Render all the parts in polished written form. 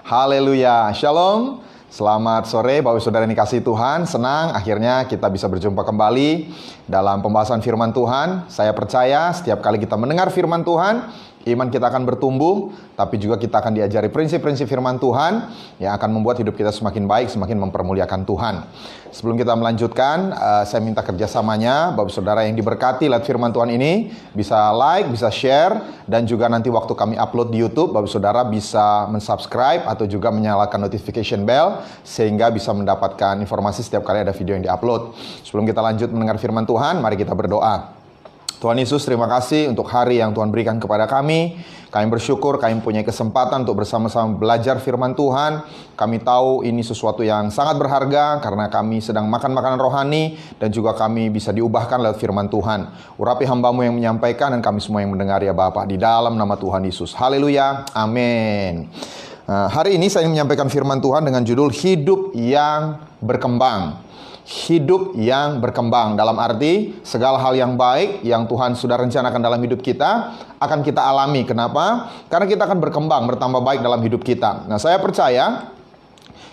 Haleluya, Shalom. Selamat sore Bapak Saudara yang dikasihi Tuhan. Senang akhirnya kita bisa berjumpa kembali dalam pembahasan firman Tuhan. Saya percaya setiap kali kita mendengar firman Tuhan, iman kita akan bertumbuh, tapi juga kita akan diajari prinsip-prinsip firman Tuhan yang akan membuat hidup kita semakin baik, semakin mempermuliakan Tuhan. Sebelum kita melanjutkan, saya minta kerjasamanya, Bapak Saudara yang diberkati lewat firman Tuhan ini, bisa like, bisa share, dan juga nanti waktu kami upload di YouTube, Bapak Saudara bisa mensubscribe atau juga menyalakan notification bell, sehingga bisa mendapatkan informasi setiap kali ada video yang diupload. Sebelum kita lanjut mendengar firman Tuhan, mari kita berdoa. Tuhan Yesus, terima kasih untuk hari yang Tuhan berikan kepada kami. Kami bersyukur kami punya kesempatan untuk bersama-sama belajar firman Tuhan. Kami tahu ini sesuatu yang sangat berharga karena kami sedang makan makanan rohani dan juga kami bisa diubahkan lewat firman Tuhan. Urapi hamba-Mu yang menyampaikan dan kami semua yang mendengar ya Bapa, di dalam nama Tuhan Yesus. Haleluya, amin. Hari ini saya menyampaikan firman Tuhan dengan judul Hidup yang Berkembang. Hidup yang berkembang, dalam arti segala hal yang baik yang Tuhan sudah rencanakan dalam hidup kita akan kita alami. Kenapa? Karena kita akan berkembang, bertambah baik dalam hidup kita. Nah, saya percaya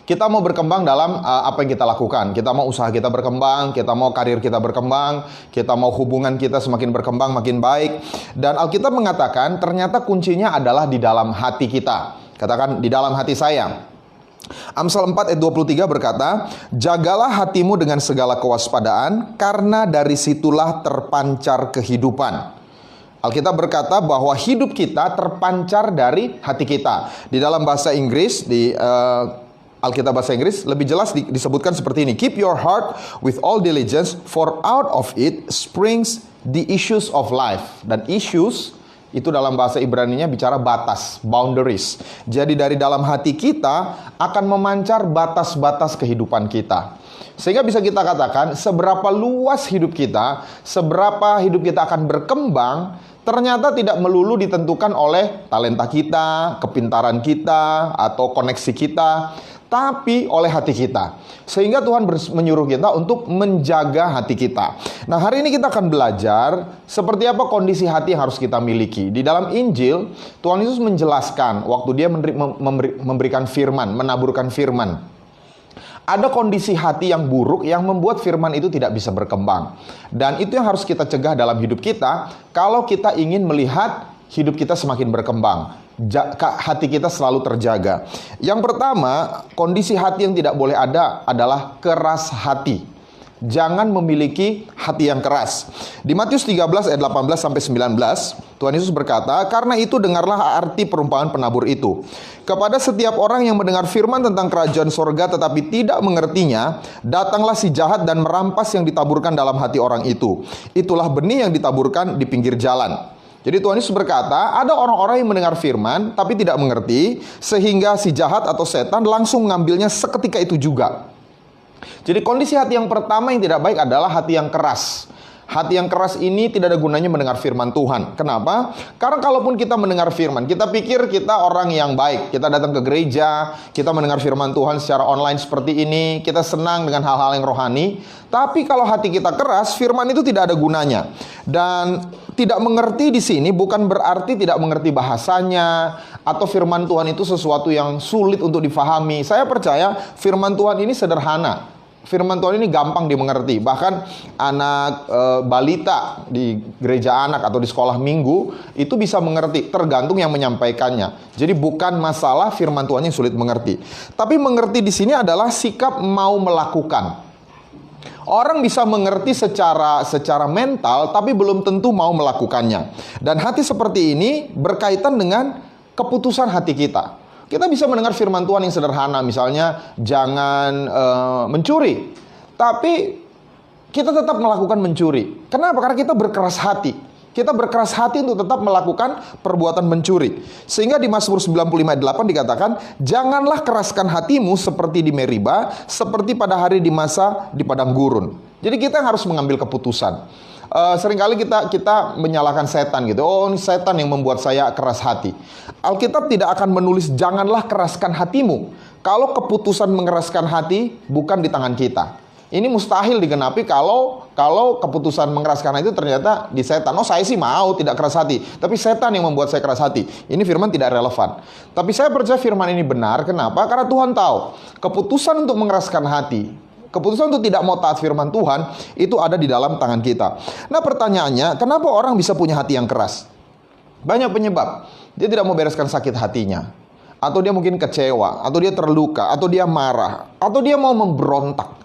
kita mau berkembang dalam apa yang kita lakukan. Kita mau usaha kita berkembang, kita mau karir kita berkembang, kita mau hubungan kita semakin berkembang, makin baik. Dan Alkitab mengatakan ternyata kuncinya adalah di dalam hati kita. Katakan, di dalam hati saya. Amsal 4 ayat 23 berkata, jagalah hatimu dengan segala kewaspadaan, karena dari situlah terpancar kehidupan. Alkitab berkata bahwa hidup kita terpancar dari hati kita. Di dalam bahasa Inggris, di Alkitab bahasa Inggris lebih jelas disebutkan seperti ini. Keep your heart with all diligence, for out of it springs the issues of life. Dan issues itu dalam bahasa Ibrani-nya bicara batas, boundaries. Jadi dari dalam hati kita akan memancar batas-batas kehidupan kita. Sehingga bisa kita katakan seberapa luas hidup kita, seberapa hidup kita akan berkembang, ternyata tidak melulu ditentukan oleh talenta kita, kepintaran kita, atau koneksi kita, tapi oleh hati kita. Sehingga Tuhan menyuruh kita untuk menjaga hati kita. Nah, hari ini kita akan belajar seperti apa kondisi hati yang harus kita miliki. Di dalam Injil, Tuhan Yesus menjelaskan waktu dia memberikan firman, menaburkan firman. Ada kondisi hati yang buruk yang membuat firman itu tidak bisa berkembang. Dan itu yang harus kita cegah dalam hidup kita kalau kita ingin melihat hidup kita semakin berkembang. Hati kita selalu terjaga. Yang pertama, kondisi hati yang tidak boleh ada adalah keras hati. Jangan memiliki hati yang keras. Di Matius 13 ayat 18 sampai 19, Tuhan Yesus berkata, "Karena itu dengarlah arti perumpamaan penabur itu. Kepada setiap orang yang mendengar firman tentang kerajaan sorga tetapi tidak mengertinya, datanglah si jahat dan merampas yang ditaburkan dalam hati orang itu. Itulah benih yang ditaburkan di pinggir jalan." Jadi Tuhan Yesus berkata, ada orang-orang yang mendengar firman tapi tidak mengerti, sehingga si jahat atau setan langsung mengambilnya seketika itu juga. Jadi kondisi hati yang pertama yang tidak baik adalah hati yang keras. Hati yang keras ini tidak ada gunanya mendengar firman Tuhan. Kenapa? Karena kalaupun kita mendengar firman, kita pikir kita orang yang baik. Kita datang ke gereja, kita mendengar firman Tuhan secara online seperti ini, kita senang dengan hal-hal yang rohani. Tapi kalau hati kita keras, firman itu tidak ada gunanya. Dan tidak mengerti di sini bukan berarti tidak mengerti bahasanya atau firman Tuhan itu sesuatu yang sulit untuk difahami. Saya percaya firman Tuhan ini sederhana. Firman Tuhan ini gampang dimengerti. Bahkan anak balita di gereja anak atau di sekolah minggu itu bisa mengerti, tergantung yang menyampaikannya. Jadi bukan masalah firman Tuhan yang sulit mengerti. Tapi mengerti di sini adalah sikap mau melakukan. Orang bisa mengerti secara mental, tapi belum tentu mau melakukannya. Dan hati seperti ini berkaitan dengan keputusan hati kita. Kita bisa mendengar firman Tuhan yang sederhana, misalnya jangan mencuri. Tapi kita tetap melakukan mencuri. Kenapa? Karena kita berkeras hati. Kita berkeras hati untuk tetap melakukan perbuatan mencuri. Sehingga di Mazmur 95 ayat 8 dikatakan, janganlah keraskan hatimu seperti di Meriba, seperti pada hari di masa di padang gurun. Jadi kita harus mengambil keputusan. Seringkali kita menyalahkan setan gitu. Oh, ini setan yang membuat saya keras hati. Alkitab tidak akan menulis janganlah keraskan hatimu kalau keputusan mengeraskan hati bukan di tangan kita. Ini mustahil digenapi kalau keputusan mengeraskan hati itu ternyata di setan. Oh, saya sih mau tidak keras hati, tapi setan yang membuat saya keras hati. Ini firman tidak relevan. Tapi saya percaya firman ini benar. Kenapa? Karena Tuhan tahu keputusan untuk mengeraskan hati, keputusan untuk tidak mau taat firman Tuhan itu ada di dalam tangan kita. Nah, pertanyaannya, kenapa orang bisa punya hati yang keras? Banyak penyebab. Dia tidak mau bereskan sakit hatinya, atau dia mungkin kecewa, atau dia terluka, atau dia marah, atau dia mau memberontak.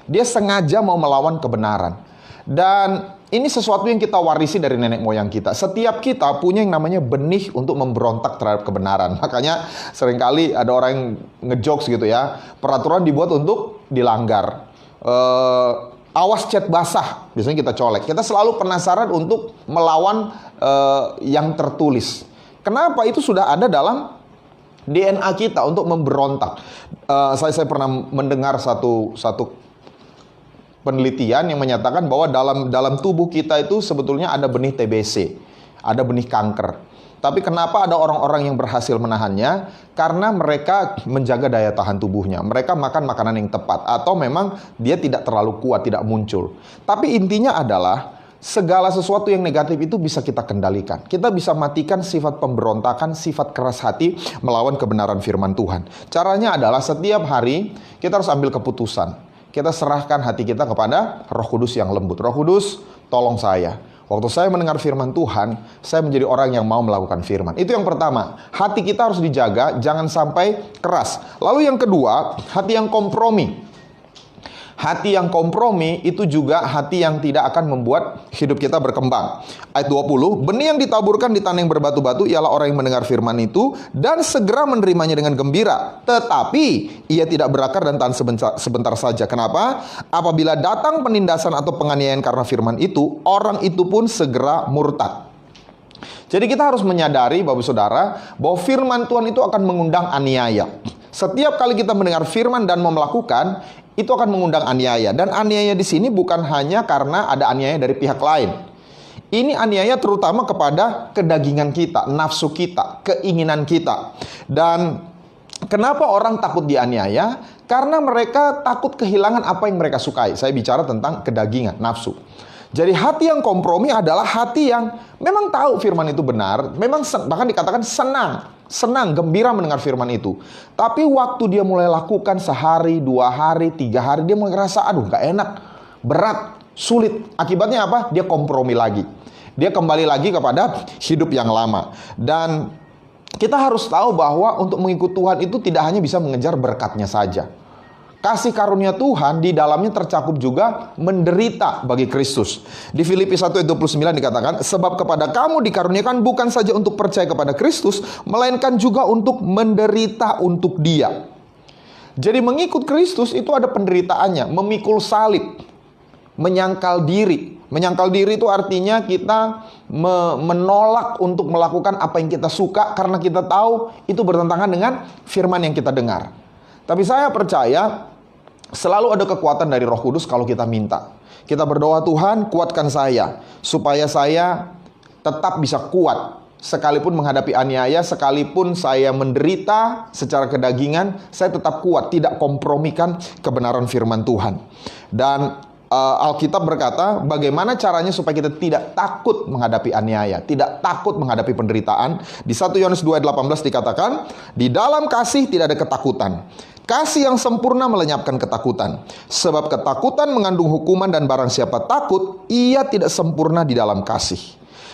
Dia sengaja mau melawan kebenaran. Dan ini sesuatu yang kita warisi dari nenek moyang kita. Setiap kita punya yang namanya benih untuk memberontak terhadap kebenaran. Makanya seringkali ada orang yang ngejokes gitu ya, peraturan dibuat untuk dilanggar. Awas cat basah, biasanya kita colek. Kita selalu penasaran untuk melawan yang tertulis. Kenapa? Itu sudah ada dalam DNA kita untuk memberontak. Saya pernah mendengar satu penelitian yang menyatakan bahwa dalam tubuh kita itu sebetulnya ada benih TBC, ada benih kanker. Tapi kenapa ada orang-orang yang berhasil menahannya? Karena mereka menjaga daya tahan tubuhnya. Mereka makan makanan yang tepat, atau memang dia tidak terlalu kuat, tidak muncul. Tapi intinya adalah segala sesuatu yang negatif itu bisa kita kendalikan. Kita bisa matikan sifat pemberontakan, sifat keras hati melawan kebenaran firman Tuhan. Caranya adalah setiap hari kita harus ambil keputusan. Kita serahkan hati kita kepada Roh Kudus yang lembut. Roh Kudus, tolong saya. Waktu saya mendengar firman Tuhan, saya menjadi orang yang mau melakukan firman. Itu yang pertama. Hati kita harus dijaga, jangan sampai keras. Lalu yang kedua, hati yang kompromi. Hati yang kompromi itu juga hati yang tidak akan membuat hidup kita berkembang. Ayat 20, benih yang ditaburkan di tanah yang berbatu-batu ialah orang yang mendengar firman itu dan segera menerimanya dengan gembira. Tetapi ia tidak berakar dan tahan sebentar saja. Kenapa? Apabila datang penindasan atau penganiayaan karena firman itu, orang itu pun segera murtad. Jadi kita harus menyadari, Bapak Saudara, bahwa firman Tuhan itu akan mengundang aniaya. Setiap kali kita mendengar firman dan mau melakukan, itu akan mengundang aniaya. Dan aniaya di sini bukan hanya karena ada aniaya dari pihak lain. Ini aniaya terutama kepada kedagingan kita, nafsu kita, keinginan kita. Dan kenapa orang takut dianiaya? Karena mereka takut kehilangan apa yang mereka sukai. Saya bicara tentang kedagingan, nafsu. Jadi hati yang kompromi adalah hati yang memang tahu firman itu benar, memang bahkan dikatakan senang, gembira mendengar firman itu. Tapi waktu dia mulai lakukan sehari, 2 hari, 3 hari, dia mulai ngerasa, aduh gak enak, berat, sulit. Akibatnya apa? Dia kompromi lagi. Dia kembali lagi kepada hidup yang lama. Dan kita harus tahu bahwa untuk mengikut Tuhan itu tidak hanya bisa mengejar berkatnya saja. Kasih karunia Tuhan di dalamnya tercakup juga menderita bagi Kristus. Di Filipi 1 ayat 29 dikatakan, sebab kepada kamu dikaruniakan bukan saja untuk percaya kepada Kristus, melainkan juga untuk menderita untuk Dia. Jadi mengikut Kristus itu ada penderitaannya, memikul salib, menyangkal diri. Menyangkal diri itu artinya kita menolak untuk melakukan apa yang kita suka karena kita tahu itu bertentangan dengan firman yang kita dengar. Tapi saya percaya selalu ada kekuatan dari Roh Kudus kalau kita minta. Kita berdoa, Tuhan kuatkan saya supaya saya tetap bisa kuat sekalipun menghadapi aniaya, sekalipun saya menderita secara kedagingan, saya tetap kuat, tidak kompromikan kebenaran firman Tuhan. Dan Alkitab berkata bagaimana caranya supaya kita tidak takut menghadapi aniaya, tidak takut menghadapi penderitaan. Di 1 Yohanes 2 ayat 18 dikatakan, di dalam kasih tidak ada ketakutan. Kasih yang sempurna melenyapkan ketakutan. Sebab ketakutan mengandung hukuman dan barang siapa takut, ia tidak sempurna di dalam kasih.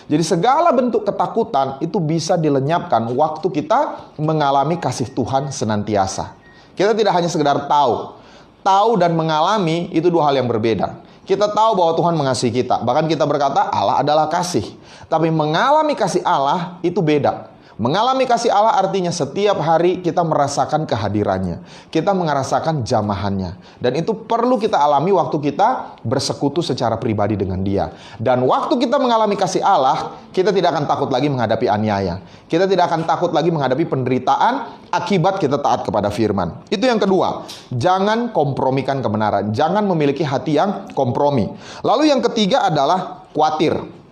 Jadi segala bentuk ketakutan itu bisa dilenyapkan waktu kita mengalami kasih Tuhan senantiasa. Kita tidak hanya sekedar tahu. Tahu dan mengalami itu 2 hal yang berbeda. Kita tahu bahwa Tuhan mengasihi kita. Bahkan kita berkata Allah adalah kasih. Tapi mengalami kasih Allah itu beda. Mengalami kasih Allah artinya setiap hari kita merasakan kehadirannya. Kita merasakan jamahannya. Dan itu perlu kita alami waktu kita bersekutu secara pribadi dengan Dia. Dan waktu kita mengalami kasih Allah, kita tidak akan takut lagi menghadapi aniaya. Kita tidak akan takut lagi menghadapi penderitaan akibat kita taat kepada firman. Itu yang kedua. Jangan kompromikan kebenaran. Jangan memiliki hati yang kompromi. Lalu yang ketiga adalah khawatir.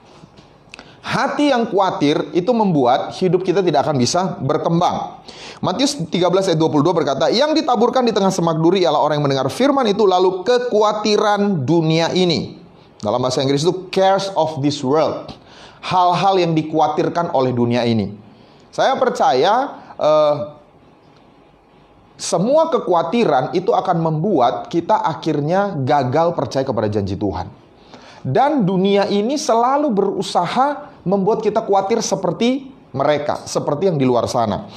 Hati yang khawatir itu membuat hidup kita tidak akan bisa berkembang. Matius 13 ayat 22 berkata, yang ditaburkan di tengah semak duri ialah orang yang mendengar firman itu lalu kekhawatiran dunia ini. Dalam bahasa Inggris itu cares of this world. Hal-hal yang dikhawatirkan oleh dunia ini. Saya percaya semua kekhawatiran itu akan membuat kita akhirnya gagal percaya kepada janji Tuhan. Dan dunia ini selalu berusaha membuat kita khawatir seperti mereka, seperti yang di luar sana.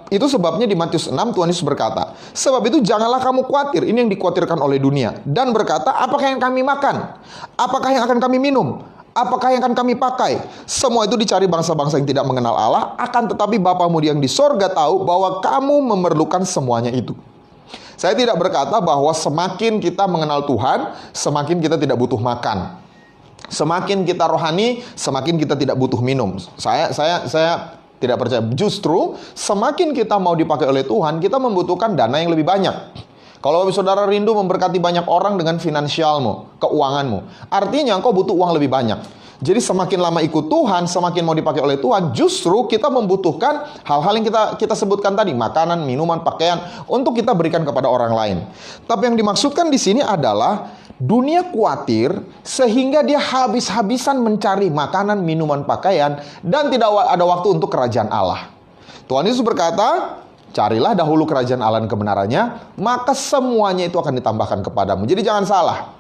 Itu sebabnya di Matius 6 Tuhan Yesus berkata, sebab itu janganlah kamu khawatir, ini yang dikhawatirkan oleh dunia. Dan berkata, apakah yang kami makan? Apakah yang akan kami minum? Apakah yang akan kami pakai? Semua itu dicari bangsa-bangsa yang tidak mengenal Allah. Akan tetapi Bapamu yang di sorga tahu bahwa kamu memerlukan semuanya itu. Saya tidak berkata bahwa semakin kita mengenal Tuhan, semakin kita tidak butuh makan. Semakin kita rohani, semakin kita tidak butuh minum. Saya tidak percaya. Justru semakin kita mau dipakai oleh Tuhan, kita membutuhkan dana yang lebih banyak. Kalau saudara rindu memberkati banyak orang dengan finansialmu, keuanganmu, artinya engkau butuh uang lebih banyak. Jadi semakin lama ikut Tuhan, semakin mau dipakai oleh Tuhan, justru kita membutuhkan hal-hal yang kita sebutkan tadi, makanan, minuman, pakaian, untuk kita berikan kepada orang lain. Tapi yang dimaksudkan di sini adalah dunia khawatir sehingga dia habis-habisan mencari makanan, minuman, pakaian, dan tidak ada waktu untuk kerajaan Allah. Tuhan Yesus berkata, carilah dahulu kerajaan Allah dan kebenarannya, maka semuanya itu akan ditambahkan kepadamu. Jadi jangan salah.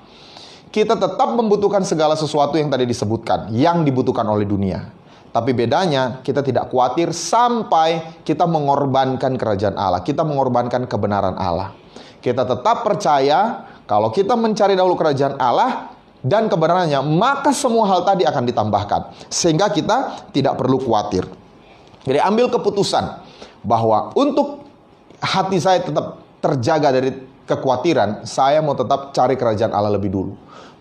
Kita tetap membutuhkan segala sesuatu yang tadi disebutkan, yang dibutuhkan oleh dunia. Tapi bedanya, kita tidak khawatir sampai kita mengorbankan kerajaan Allah. Kita mengorbankan kebenaran Allah. Kita tetap percaya, kalau kita mencari dahulu kerajaan Allah dan kebenarannya, maka semua hal tadi akan ditambahkan. Sehingga kita tidak perlu khawatir. Jadi ambil keputusan bahwa untuk hati saya tetap terjaga dari kekhawatiran, saya mau tetap cari kerajaan Allah lebih dulu.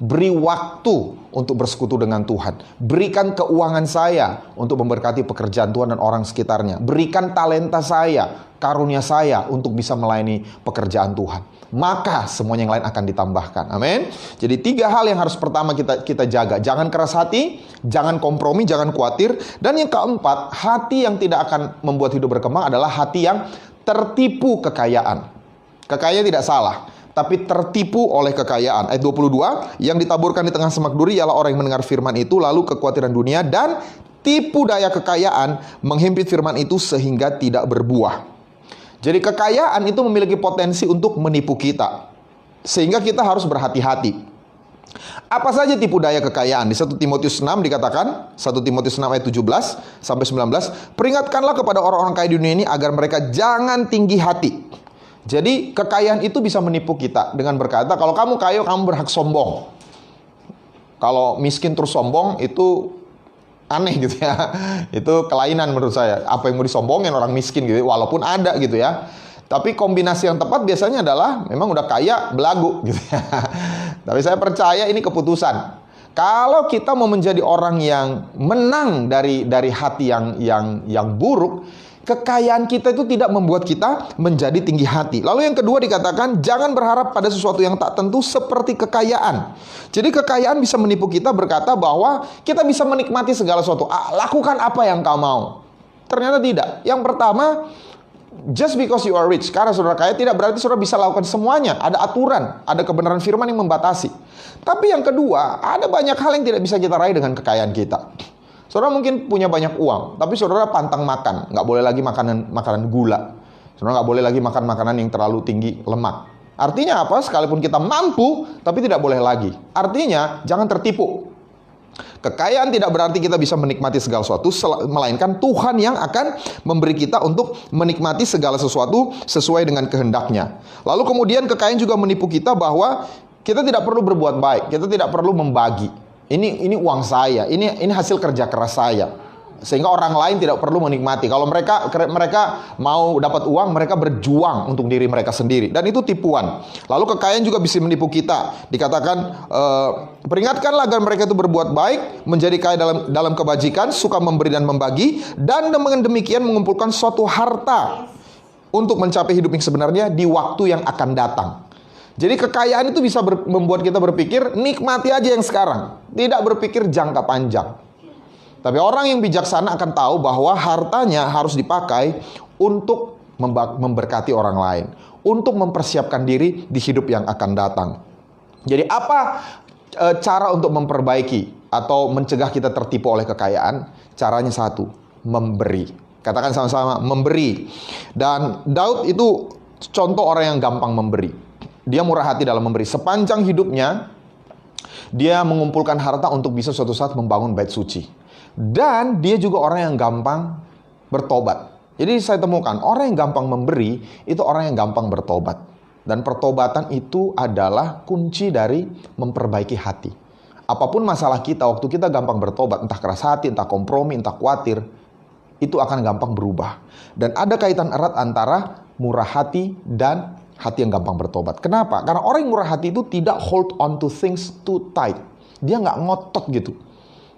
Beri waktu untuk bersekutu dengan Tuhan. Berikan keuangan saya untuk memberkati pekerjaan Tuhan dan orang sekitarnya. Berikan talenta saya, karunia saya untuk bisa melayani pekerjaan Tuhan. Maka semuanya yang lain akan ditambahkan. Amin. Jadi 3 hal yang harus pertama kita jaga. Jangan keras hati, jangan kompromi, jangan khawatir. Dan yang keempat, hati yang tidak akan membuat hidup berkembang adalah hati yang tertipu kekayaan. Kekayaan tidak salah, tapi tertipu oleh kekayaan. Ayat 22, yang ditaburkan di tengah semak duri ialah orang yang mendengar firman itu, lalu kekhawatiran dunia dan tipu daya kekayaan menghimpit firman itu sehingga tidak berbuah. Jadi kekayaan itu memiliki potensi untuk menipu kita, sehingga kita harus berhati-hati. Apa saja tipu daya kekayaan? Di 1 Timotius 6 dikatakan, 1 Timotius 6 ayat 17 sampai 19, peringatkanlah kepada orang-orang kaya di dunia ini agar mereka jangan tinggi hati. Jadi kekayaan itu bisa menipu kita dengan berkata, kalau kamu kaya, kamu berhak sombong. Kalau miskin terus sombong, itu aneh gitu ya. Itu kelainan menurut saya. Apa yang mau disombongin orang miskin gitu, walaupun ada gitu ya. Tapi kombinasi yang tepat biasanya adalah memang udah kaya, belagu gitu ya. Tapi saya percaya ini keputusan. Kalau kita mau menjadi orang yang menang dari hati yang buruk, kekayaan kita itu tidak membuat kita menjadi tinggi hati. Lalu yang kedua dikatakan, jangan berharap pada sesuatu yang tak tentu seperti kekayaan. Jadi kekayaan bisa menipu kita berkata bahwa kita bisa menikmati segala sesuatu. Lakukan apa yang kau mau. Ternyata tidak. Yang pertama, just because you are rich, karena saudara kaya tidak berarti saudara bisa lakukan semuanya. Ada aturan, ada kebenaran firman yang membatasi. Tapi yang kedua, ada banyak hal yang tidak bisa kita raih dengan kekayaan kita. Saudara mungkin punya banyak uang, tapi saudara pantang makan. Nggak boleh lagi makanan gula. Saudara nggak boleh lagi makan makanan yang terlalu tinggi lemak. Artinya apa? Sekalipun kita mampu, tapi tidak boleh lagi. Artinya, jangan tertipu. Kekayaan tidak berarti kita bisa menikmati segala sesuatu, melainkan Tuhan yang akan memberi kita untuk menikmati segala sesuatu sesuai dengan kehendaknya. Lalu kemudian kekayaan juga menipu kita bahwa kita tidak perlu berbuat baik, kita tidak perlu membagi. Ini uang saya, ini hasil kerja keras saya. Sehingga orang lain tidak perlu menikmati. Kalau mereka mau dapat uang, mereka berjuang untuk diri mereka sendiri. Dan itu tipuan. Lalu kekayaan juga bisa menipu kita. Dikatakan, peringatkanlah agar mereka itu berbuat baik, menjadi kaya dalam kebajikan, suka memberi dan membagi, dan dengan demikian mengumpulkan suatu harta untuk mencapai hidup yang sebenarnya di waktu yang akan datang. Jadi kekayaan itu bisa membuat kita berpikir, nikmati aja yang sekarang. Tidak berpikir jangka panjang. Tapi orang yang bijaksana akan tahu bahwa hartanya harus dipakai untuk memberkati orang lain, untuk mempersiapkan diri di hidup yang akan datang. Jadi apa cara untuk memperbaiki atau mencegah kita tertipu oleh kekayaan? Caranya satu, memberi. Katakan sama-sama, memberi. Dan Daud itu contoh orang yang gampang memberi. Dia murah hati dalam memberi. Sepanjang hidupnya, dia mengumpulkan harta untuk bisa suatu saat membangun bait suci. Dan dia juga orang yang gampang bertobat. Jadi saya temukan, orang yang gampang memberi, itu orang yang gampang bertobat. Dan pertobatan itu adalah kunci dari memperbaiki hati. Apapun masalah kita, waktu kita gampang bertobat, entah keras hati, entah kompromi, entah khawatir, itu akan gampang berubah. Dan ada kaitan erat antara murah hati dan hati yang gampang bertobat. Kenapa? Karena orang yang murah hati itu tidak hold on to things too tight. Dia nggak ngotot gitu.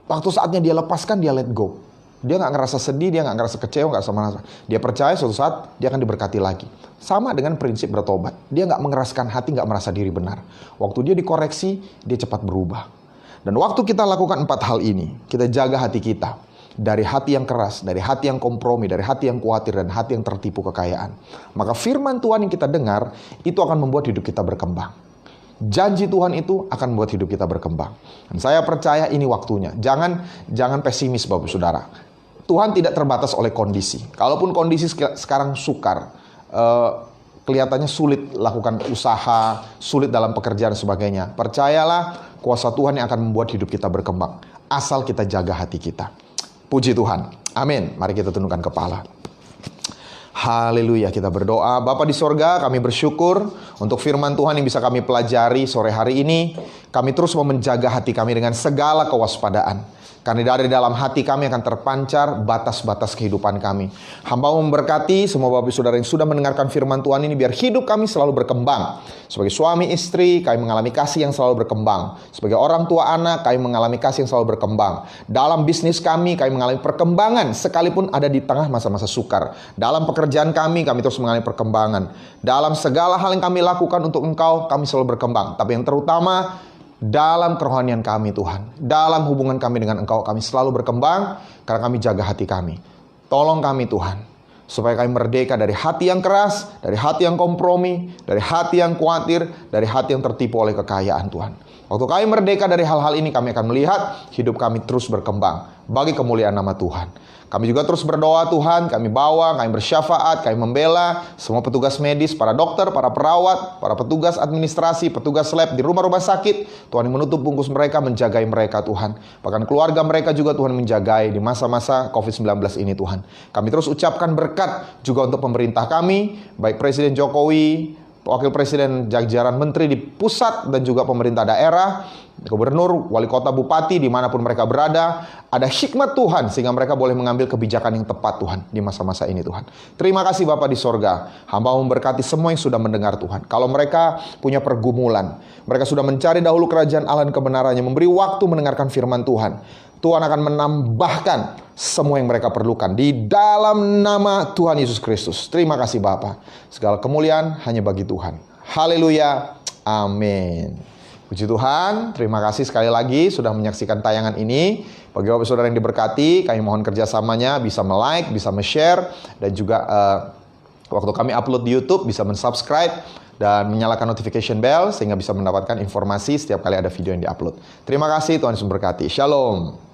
Waktu saatnya dia lepaskan, dia let go. Dia nggak ngerasa sedih, dia nggak ngerasa kecewa, nggak sama rasa. Dia percaya suatu saat dia akan diberkati lagi. Sama dengan prinsip bertobat. Dia nggak mengeraskan hati, nggak merasa diri benar. Waktu dia dikoreksi, dia cepat berubah. Dan waktu kita lakukan 4 hal ini, kita jaga hati kita. Dari hati yang keras, dari hati yang kompromi, dari hati yang khawatir, dan hati yang tertipu kekayaan. Maka firman Tuhan yang kita dengar, itu akan membuat hidup kita berkembang. Janji Tuhan itu akan membuat hidup kita berkembang. Dan saya percaya ini waktunya. Jangan pesimis Bapak Saudara. Tuhan tidak terbatas oleh kondisi. Kalaupun kondisi sekarang sukar, kelihatannya sulit lakukan usaha, sulit dalam pekerjaan dan sebagainya. Percayalah, kuasa Tuhan yang akan membuat hidup kita berkembang. Asal kita jaga hati kita. Puji Tuhan. Amin. Mari kita tundukkan kepala. Haleluya, kita berdoa. Bapa di sorga, kami bersyukur untuk firman Tuhan yang bisa kami pelajari sore hari ini. Kami terus mau menjaga hati kami dengan segala kewaspadaan. Karena dari dalam hati kami akan terpancar batas-batas kehidupan kami. Hamba memberkati semua Bapak Saudara yang sudah mendengarkan firman Tuhan ini, biar hidup kami selalu berkembang. Sebagai suami istri, kami mengalami kasih yang selalu berkembang. Sebagai orang tua anak, kami mengalami kasih yang selalu berkembang. Dalam bisnis kami mengalami perkembangan sekalipun ada di tengah masa-masa sukar. Dalam pekerjaan kami terus mengalami perkembangan. Dalam segala hal yang kami lakukan untuk Engkau, kami selalu berkembang. Tapi yang terutama, dalam kerohanian kami Tuhan, dalam hubungan kami dengan Engkau, kami selalu berkembang karena kami jaga hati kami. Tolong kami Tuhan, supaya kami merdeka dari hati yang keras, dari hati yang kompromi, dari hati yang khawatir, dari hati yang tertipu oleh kekayaan Tuhan. Waktu kami merdeka dari hal-hal ini, kami akan melihat hidup kami terus berkembang bagi kemuliaan nama Tuhan. Kami juga terus berdoa Tuhan, kami bawa, kami bersyafaat, kami membela semua petugas medis, para dokter, para perawat, para petugas administrasi, petugas lab di rumah-rumah sakit. Tuhan yang menutup bungkus mereka, menjagai mereka Tuhan. Bahkan keluarga mereka juga Tuhan menjagai di masa-masa COVID-19 ini Tuhan. Kami terus ucapkan berkat juga untuk pemerintah kami, baik Presiden Jokowi, Wakil Presiden, jajaran menteri di pusat dan juga pemerintah daerah, gubernur, wali kota, bupati, dimanapun mereka berada, ada hikmat Tuhan sehingga mereka boleh mengambil kebijakan yang tepat Tuhan di masa-masa ini Tuhan. Terima kasih Bapa di sorga. Hamba memberkati semua yang sudah mendengar Tuhan. Kalau mereka punya pergumulan, mereka sudah mencari dahulu kerajaan Allah dan kebenarannya, memberi waktu mendengarkan firman Tuhan, Tuhan akan menambahkan semua yang mereka perlukan di dalam nama Tuhan Yesus Kristus. Terima kasih Bapa. Segala kemuliaan hanya bagi Tuhan. Haleluya. Amin. Puji Tuhan. Terima kasih sekali lagi sudah menyaksikan tayangan ini. Bagi Bapak Saudara yang diberkati, kami mohon kerjasamanya bisa like, bisa share, dan juga waktu kami upload di YouTube bisa subscribe dan menyalakan notification bell sehingga bisa mendapatkan informasi setiap kali ada video yang diupload. Terima kasih, Tuhan Yesus memberkati. Shalom.